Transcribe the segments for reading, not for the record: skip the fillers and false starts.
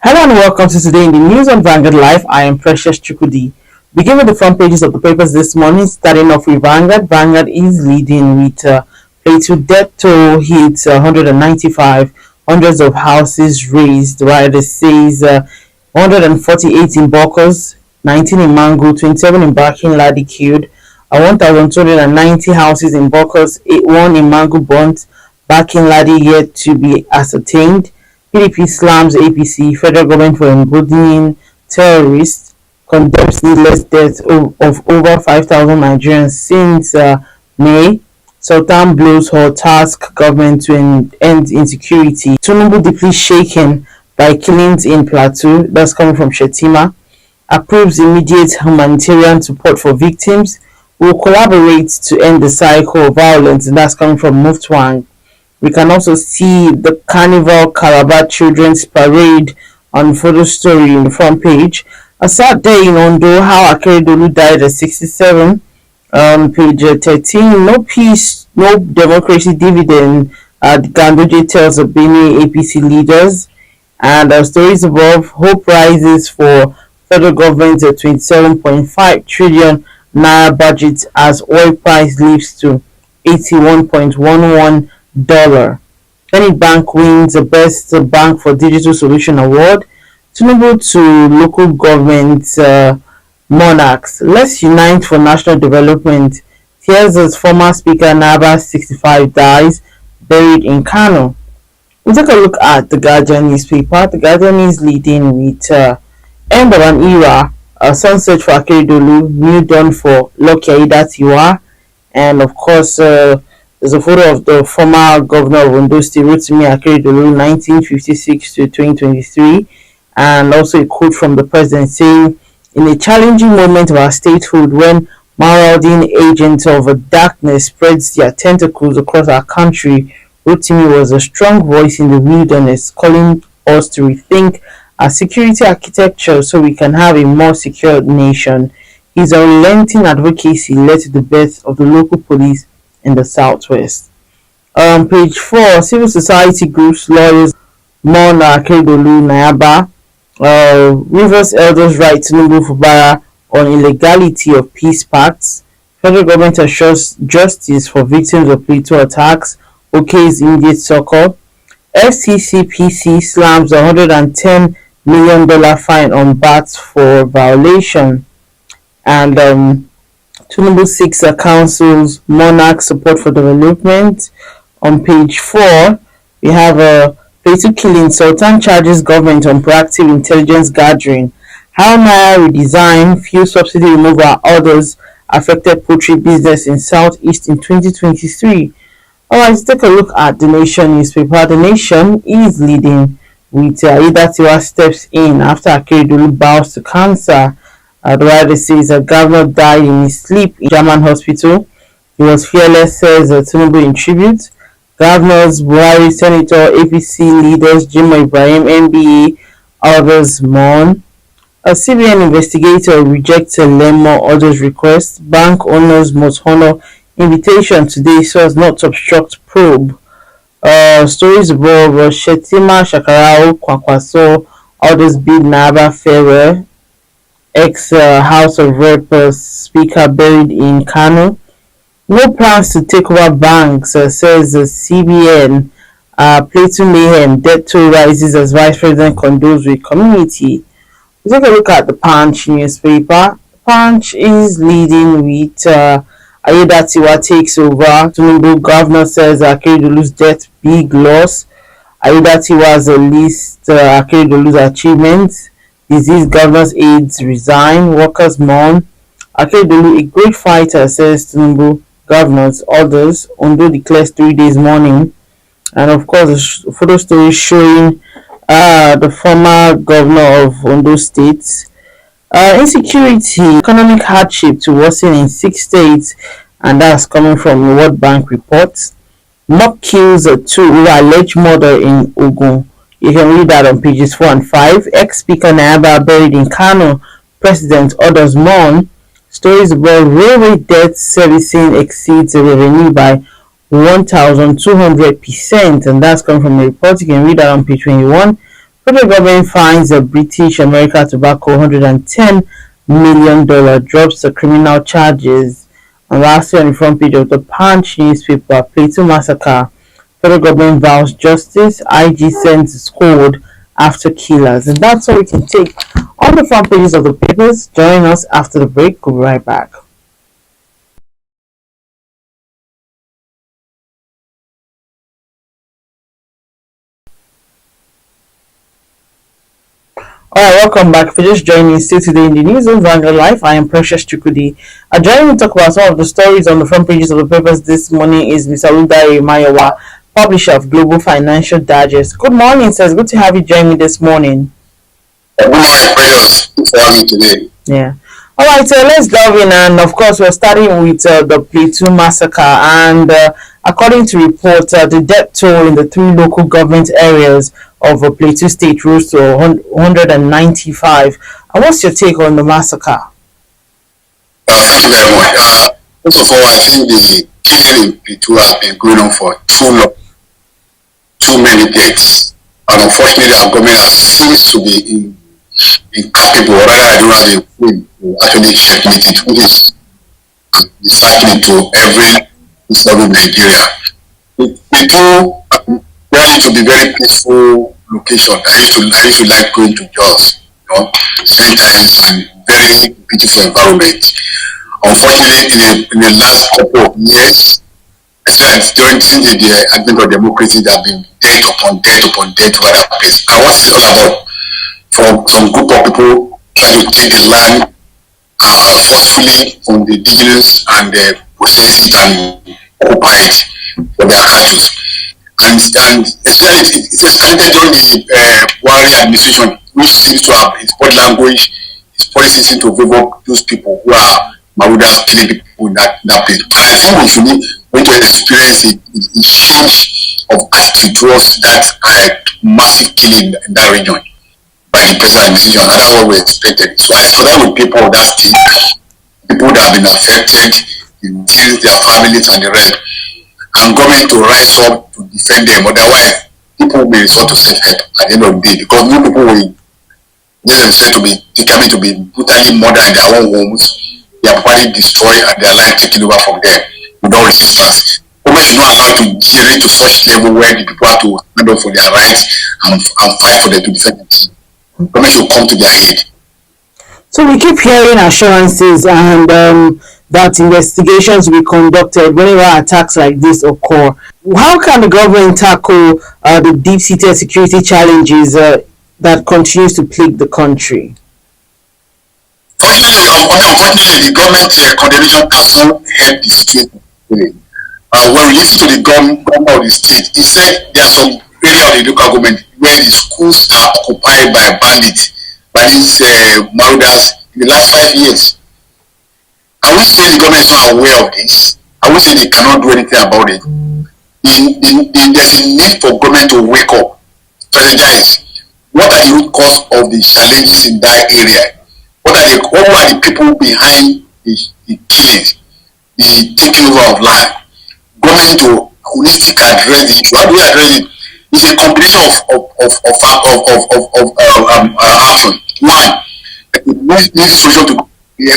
Hello and welcome to Today in the News on Vanguard Live. I am Precious Chukudi. Begin with the front pages of the papers this morning, starting off with Vanguard. Vanguard is leading with Plateau debt toll hits 195, hundreds of houses razed, while it says 148 in Bokos, 19 in Mango, 27 in Bakin Ladi killed, 1,290 houses in Bokos, 1 in Mango burnt, Bakin Ladi yet to be ascertained. PDP slams APC, federal government for emboldening terrorists, condemns needless deaths of over 5,000 Nigerians since May. Sultan blows her task government to end insecurity. Tinubu deeply shaken by killings in Plateau, that's coming from Shetima. Approves immediate humanitarian support for victims. Will collaborate to end the cycle of violence, that's coming from Muftwang. We can also see the Carnival Calabar Children's Parade on photo story in the front page. A sad day in Ondo, how Akeredolu died at 67. Page 13, no peace, no democracy dividend, Ganduje tells the Benue APC leaders. And stories above, hope rises for federal government's 27.5 trillion naira budget as oil price lifts to $81.11. Zenith Bank wins the Best Bank for Digital Solution Award. Tinubu to local government monarchs. Let's unite for national development. Tears as former Speaker Naba 65 dies, buried in Kano. We'll take a look at the Guardian newspaper. The Guardian is leading with end of an era, sunset for Akeredolu, new dawn for Lucky Aiyedatiwa, and of course there's a photo of the former governor of Ondo State, Rotimi Akeredolu, 1956 to 2023, and also a quote from the president saying, "In a challenging moment of our statehood, when marauding agents of darkness spreads their tentacles across our country, Rotimi was a strong voice in the wilderness, calling us to rethink our security architecture so we can have a more secure nation. His unrelenting advocacy led to the birth of the local police in the southwest." Page 4, civil society groups, lawyers mourn Akeredolu Nayaba. Rivers elders write Tinubu Fubara on illegality of peace pacts. Federal government assures justice for victims of Plateau attacks. OK's immediate succor. FCCPC slams $110 million fine on bats for violation. And Tinubu seeks council's monarch support for development. On page 4, we have a Plateau killing. Sultan charges government on proactive intelligence gathering. How Naira redesign, fuel subsidy removal, others affected poultry business in Southeast in 2023. Alright, let's take a look at the Nation newspaper. The Nation is leading with Aiyedatiwa steps in after Akeredolu bows to cancer. The writer says a governor died in his sleep in German hospital. He was fearless, says Tinubu in tribute. Governors, Buhari, Senator, APC leaders, Jimo Ibrahim, NBA, others mourn. A CBN investigator rejects a Lemo orders request. Bank owners must honor invitation today so as not to obstruct probe. Stories above, Shetima, Shakarao, Kwakwaso, others bid Naba farewell. Ex-House of Rep Speaker buried in Kano. No plans to take over banks, says CBN. Plateau mayhem, debt toll rises as Vice President condoles with community. We take a look at the Punch newspaper. Punch is leading with Aiyedatiwa takes over. Tinubu governor says Akeredolu's death big loss. Aiyedatiwa's list Akeredolu's achievements. Disease governor's aides resign, workers mourn. Akeredolu, a great fighter, says Tinubu. Governors, others. Ondo declares 3 days mourning. And of course, the photo story showing the former governor of Ondo State. Insecurity, economic hardship to worsen in 6 states, and that's coming from the World Bank reports. Mob kills 2 over alleged murder in Ogun. You can read that on pages 4 and 5. Ex-Speaker Nayaba buried in Kano. President orders mourn. Stories about railway debt servicing exceeds the revenue by 1,200%, and that's coming from the report. You can read that on page 21. Federal government fines a British American Tobacco $110 million, drops the criminal charges. And lastly, on the front page of the Punch newspaper, Plateau massacre. Federal government vows justice. IG sends squad after killers. And that's all we can take on the front pages of the papers. Join us after the break. We'll be right back. Alright, welcome back. If you're just joining, still today in the news on Vanguard Life, I am Precious Chukudi. Joining me to talk about some of the stories on the front pages of the papers this morning is Mr. Udari Mayowa, publisher of Global Financial Digest. Good morning, sir. It's good to have you join me this morning. Good morning, Precious. Good for having me today. Yeah. Alright, so let's delve in, and of course we're starting with the Plateau massacre, and according to reports, the death toll in the three local government areas of Plateau State rose to 195. And what's your take on the massacre? Thank you very much. First of all, I think the killing in Plateau has been going on for too long, too many deaths, and unfortunately, our government seems to be incapable, or rather, I don't have the way to actually checkmate it, which is happening to every side of Nigeria. Plateau trying to be very peaceful location. I used to like going to Jos, spend time and very beautiful environment. Unfortunately, in the last couple of years, especially since the advent of democracy, there have been death upon death upon death over that place. And what's it all about? For some group of people trying to take the land forcefully from the indigenous and possess it and occupy it for their cattle. And especially it escalated during the Buhari administration, which seems to have its body language, its policy seems to favor those people who are Marudas killing people in that place. I think we should need going to experience a change of attitude towards that massive killing in that region by the present administration, and that's what we expected. So I started with people of that state, people that have been affected, their families and the rest, and government to rise up to defend them. Otherwise, people may resort to self-help at the end of the day, because new people will themselves to be determined to be brutally murdered in their own homes, their property destroyed, and their life taken over from them without resistance. Government should not allow to generate to such level where the people have to stand up for their rights and fight for them to defend themselves. Government should come to their aid. So we keep hearing assurances and that investigations will be conducted whenever attacks like this occur. How can the government tackle the deep-seated security challenges that continues to plague the country? Unfortunately, the government condemnation cannot help the situation. When we listen to the government of the state, he said there are some area of the local government where the schools are occupied by bandits, by these marauders in the last 5 years. Can we say the government is not aware of this? Can we say they cannot do anything about it? There's a need for government to wake up, strategize. What are the root cause of the challenges in that area? What are the people behind the killings, the taking over of land? Government to holistically address the issue. How do we address it? It's a combination of action. One, need solution to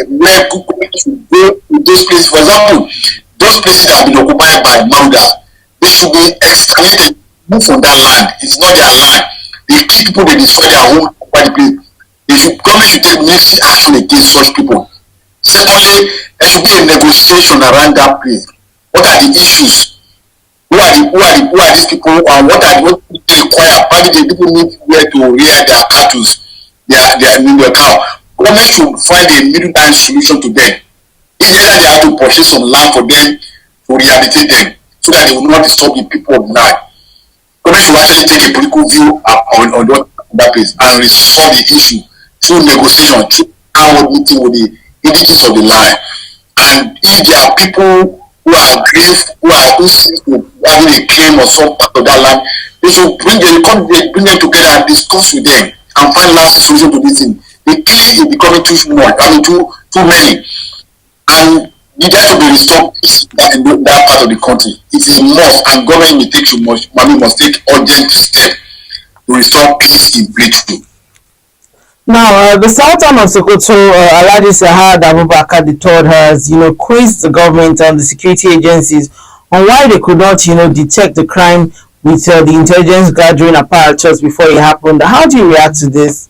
where government should go to those places. For example, those places that have been occupied by marauders, they should be excavated, move from that land. It's not their land. They kill people, they destroy their home, occupy the place. Government should take military action against such people. Secondly, there should be a negotiation around that place. What are the issues? Who are these people? What they require? Probably the people need where to rear their cattle, their cow. Government should find a middle time solution to them. Either they have to purchase some land for them to rehabilitate them, so that they will not disturb the people of the land. Government should actually take a political view on that place and resolve the issue through negotiation, through our meeting with the indigenous of the land. And if there are people who are aggrieved, who seem to having a claim on some part of that land, they should bring them together and discuss with them and find lasting solution to this thing. The killing is becoming too many, and need to be restored in that part of the country. It's a must, and government must take urgent steps to restore peace in Plateau. Now, the Sultan of Sokoto, Alhaji Sahad Abubakar III, has, quizzed the government and the security agencies on why they could not, detect the crime with the intelligence gathering apparatus before it happened. How do you react to this?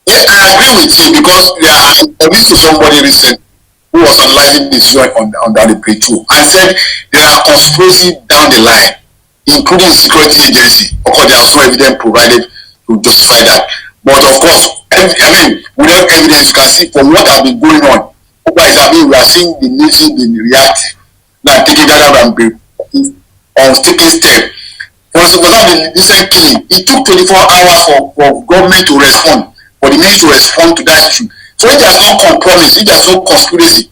Yeah, I agree with you because I listened to somebody recently who was analyzing this issue on the Plateau and said there are conspiracy down the line, including security agency. Of course, there are no evidence provided to justify that. But of course, without evidence, you can see from what has been going on. We are seeing the nation being reactive. Now taking that out and be on taking step. For example, the recent killing, it took 24 hours for government to respond, for the ministry to respond to that issue. So if there is no compromise, if there is no conspiracy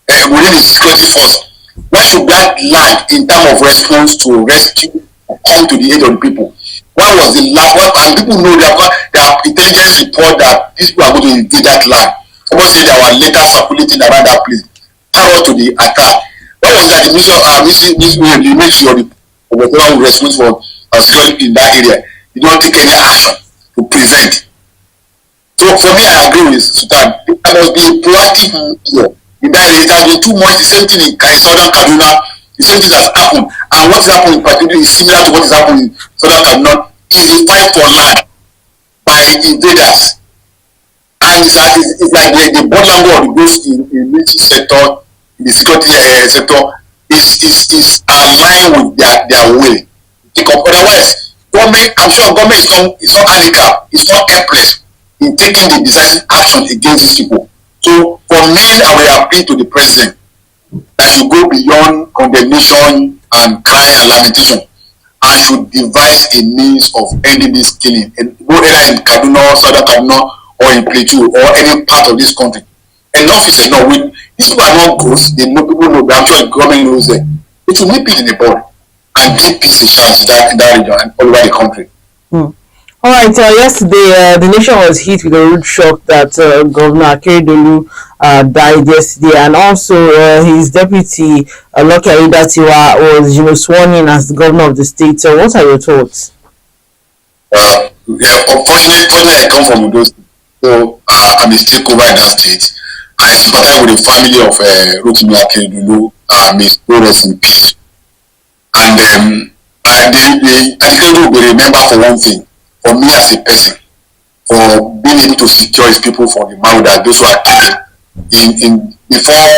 within the security force, where should that lag in terms of response to rescue or come to the aid of the people? Why was the lag? And people know there are intelligence report that these people are going to invade that land. Someone said there were letters circulating around that place prior to the attack. Why was that the ministry or the whatever who responsible for security in that area did not take any action to prevent? So for me, I agree with Sultan. There must be a proactive measure in that area. It has been too much. The same thing in southern Kaduna. The same thing has happened. And what is happening in particular is similar to what is happening in southern Kaduna. Is a fight for land by invaders. And it's like the borderland of those in the military sector, in the security sector, is aligned with their will. Otherwise, government, I'm sure government is not handicapped, it's not helpless in taking the decisive action against these people. So for me, I will appeal to the president that should go beyond condemnation and cry and lamentation and should devise a means of ending this killing, whether in Kaduna, southern Kaduna, or in Plateau, or any part of this country. Enough is enough. These people are not ghosts. They know, people know, but I'm sure the government knows them. It will make peace in the board and give peace a chance in that region and all over the country. All right. Yesterday, the nation was hit with a rude shock that Governor Akeredolu died yesterday, and also his deputy Lucky Aiyedatiwa was, sworn in as the governor of the state. So, what are your thoughts? Unfortunately, I come from those. So I'm a stakeholder in that state. I sympathize with the family of Rotimi Akeredolu. May his soul rest in peace. And the Akeredolu will be remembered for one thing. For me as a person, for being able to secure his people from the murder, those who are killed in before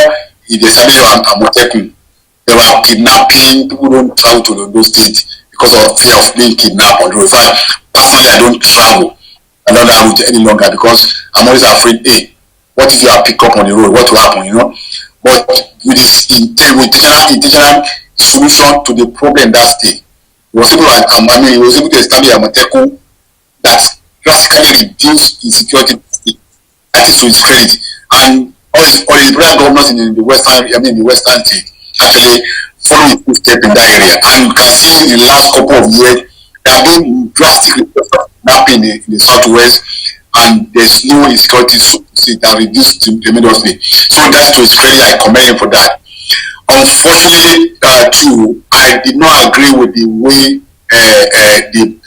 he established Amotekun, there were kidnapping. People don't travel to those states because of fear of being kidnapped on the road. Personally, I don't travel along that route any longer because I'm always afraid, hey, what if you are picked up on the road? What will happen, But with this intentional solution to the problem that state, he was able to establish Amotekun that drastically reduced insecurity. That is to his credit. And all his brother governors in the western state actually follow his footsteps in that area. And you can see in the last couple of years there have been drastic kidnapping in the southwest, and there's no insecurity that reduced tremendously. So that's to his credit. I commend him for that. Unfortunately, too, I did not agree with the way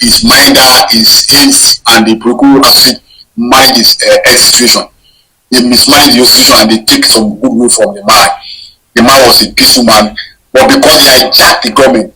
his minder, his aides, and the political associate manage his health situation. They mismanage the situation and they take some goodwill from the man. The man was a peaceful man, but because he hijacked the government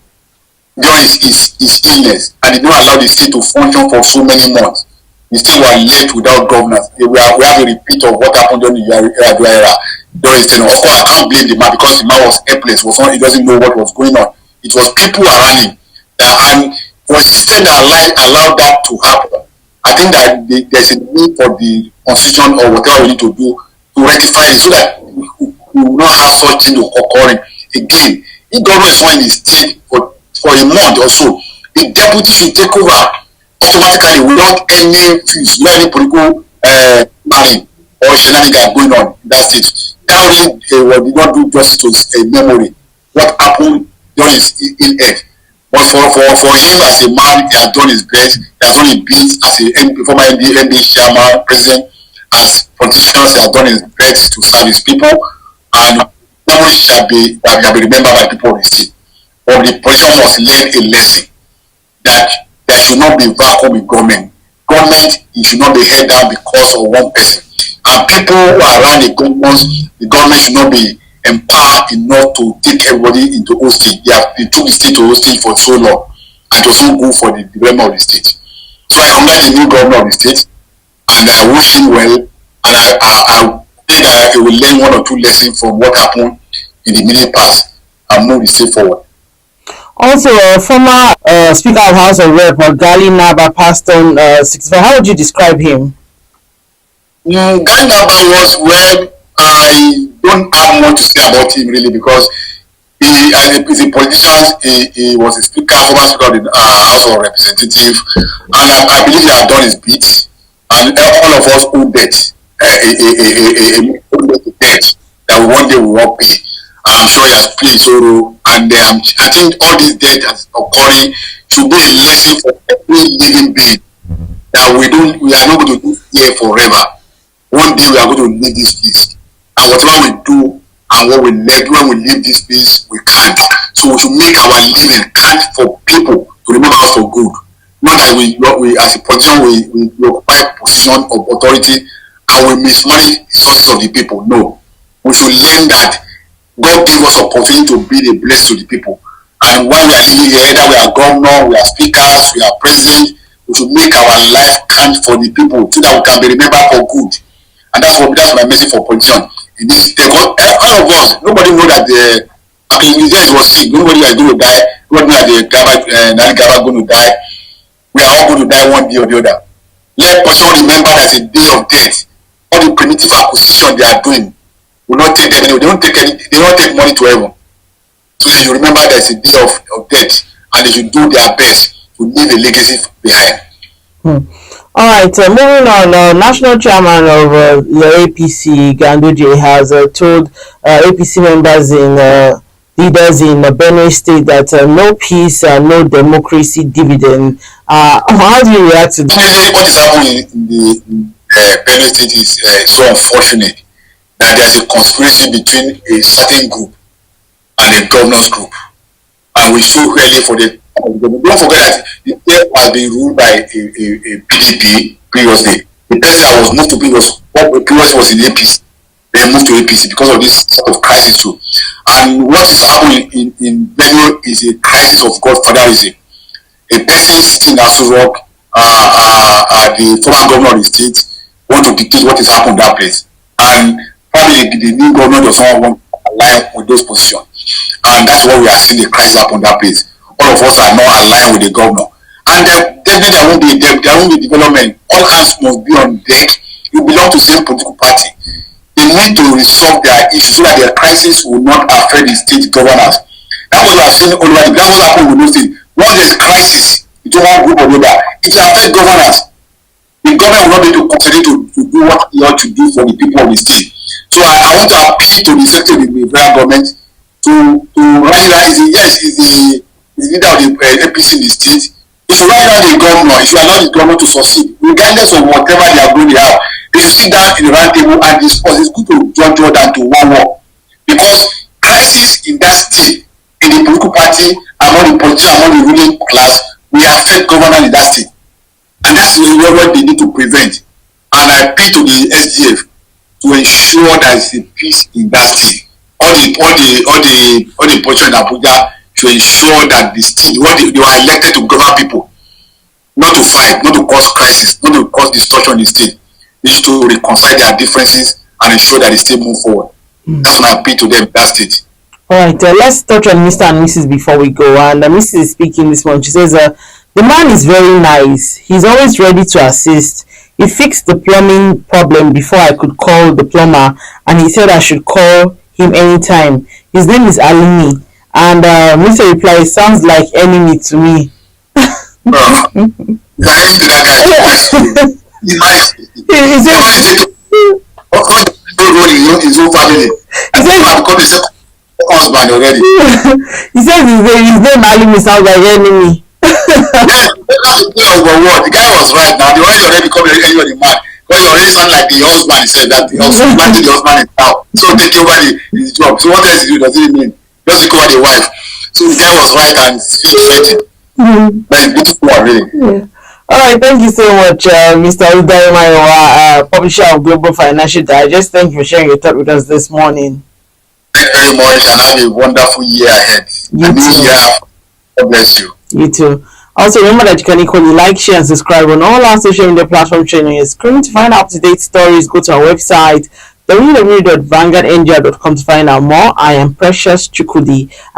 during his illness and did not allow the state to function for so many months, the state was left without governance. We have a repeat of what happened during the Yar'Adua era. During his tenure. Of course, I can't blame the man because the man was helpless. He doesn't know what was going on. It was people around him. And for a system that allowed that to happen, I think that there's a need for the constitution or whatever we need to do to rectify it so that we will not have such things occurring again. If government is not in the state for a month or so, the deputy should take over automatically without any fees, without any political planning or shenanigans going on in that state. Currently, did not do justice to a memory what happened during his ill health. But for him as a man, he has done his best. He has done his best as a former NBA chairman, president. As politicians, he has done his best to serve his people, and memory shall be remembered by people of the state. But the politician must learn a lesson that there should not be vacuum in government. Government, it should not be held down because of one person. And people who are around the government should not be empowered enough to take everybody into hostage. They took the state to hostage for so long, and it was not good for the development of the state. So I commend the new governor of the state, and I wish him well, and I think that he will learn one or two lessons from what happened in the immediate past and move the state forward. Also, former Speaker of House of Rep, Gali Naba, passed on 65. How would you describe him? Gali Naba was, well, I don't have much to say about him really, because he, as a politician, he was a speaker, former speaker of the House of Representatives, and I believe he had done his bit, and all of us owe debt, a debt that one day we will pay. I'm sure he has played so role, and I think all this debt that's occurring should be a lesson for every living being that we are not going to do here forever. One day we are going to leave this place, and whatever we do and what we left when we leave this place, we can't. So we should make our living count for people to remember us for good. Not that we as a politician we occupy position of authority and we mismanage resources of the people. No, we should learn that God gave us opportunity to be a blessing to the people. And while we are living here, either we are governor, we are speakers, we are president, we should make our life count for the people so that we can be remembered for good. And that's my message for politicians. In this, all of us, nobody know that yes, was sick. Nobody is going to die. Nobody know that Nali Gaba going to die. We are all going to die one day or the other. Let politicians remember that it's a day of death. All the primitive acquisition they are doing will not take them anywhere. They don't take money to heaven. So they should remember that it's a day of death, and they should do their best to leave a legacy behind. All right, moving on. National chairman of the APC, Ganduje, has told APC members leaders in Benue State that no peace, no democracy dividend. How do you react to that? What is happening in the Benue State is so unfortunate. That there's a conspiracy between a certain group and a governance group, and we so rarely for the. Don't forget that the state has been ruled by a PDP previously. The person that was moved to previously was in APC, then moved to APC because of this sort of crisis too. And what is happening in Benue is a crisis of godfatherism. A person sitting in Aso Rock, the former governor of the state, want to dictate what is happening in that place, and probably the new government does not want to align with those positions, and that's why we are seeing the crisis happen in that place. All of us are not aligned with the governor, and definitely there won't be development. All hands must be on deck. You belong to the same political party. They need to resolve their issues so that their crisis will not affect the state governors. That's what we are seeing all over. That's what happened with those things. Once there is crisis between one group or the other, it will affect governors. The government will not be able to concentrate to do what they ought to do for the people of the state. So I want to appeal to the secretary of the federal government to rationalize it. Yes, is the leader of the APC in the state. If you write down the governor, if you allow the governor to succeed, regardless of whatever they are going to have, they should sit down in the round table and discuss. It's good to join than to one war, because crisis in that state, in the political party, among the politicians, among the ruling class, will affect governance in that state, and that's what they need to prevent. And I appeal to the SDF to ensure there is a peace in that state. All the politicians in Abuja to ensure that the state, they were elected to govern people, not to fight, not to cause crisis, not to cause destruction in the state. They need to reconcile their differences and ensure that the state move forward. That's what I appeal to them in that state. All right, let's touch on Mr. and Mrs. before we go. And Mrs. is speaking this morning. She says, the man is very nice. He's always ready to assist. He fixed the plumbing problem before I could call the plumber, and he said I should call him anytime. His name is Alimi. And Mr. replies, sounds like enemy to me. He says, his own family. Husband already. He says his name Alimi sounds like enemy. The guy was right now. The already become anybody man. Because he already sound like the husband. He said that the husband is now. So take over his job. So what else do? Does it mean? Just take over the wife. So the guy was right and fighting. Mm. But it's beautiful one, really. Yeah. All right, thank you so much, Mr. Udaimayowa, publisher of Global Financial Digest. Thank you for sharing your thought with us this morning. Thank you very much, and have a wonderful year ahead. You A new too. year. God bless you. You too. Also, remember that you can equally like, share, and subscribe on all our social media platforms showing on your screen. To find out up-to-date stories, go to our website www.vanguardnj.com to find out more. I am Precious Chukudi.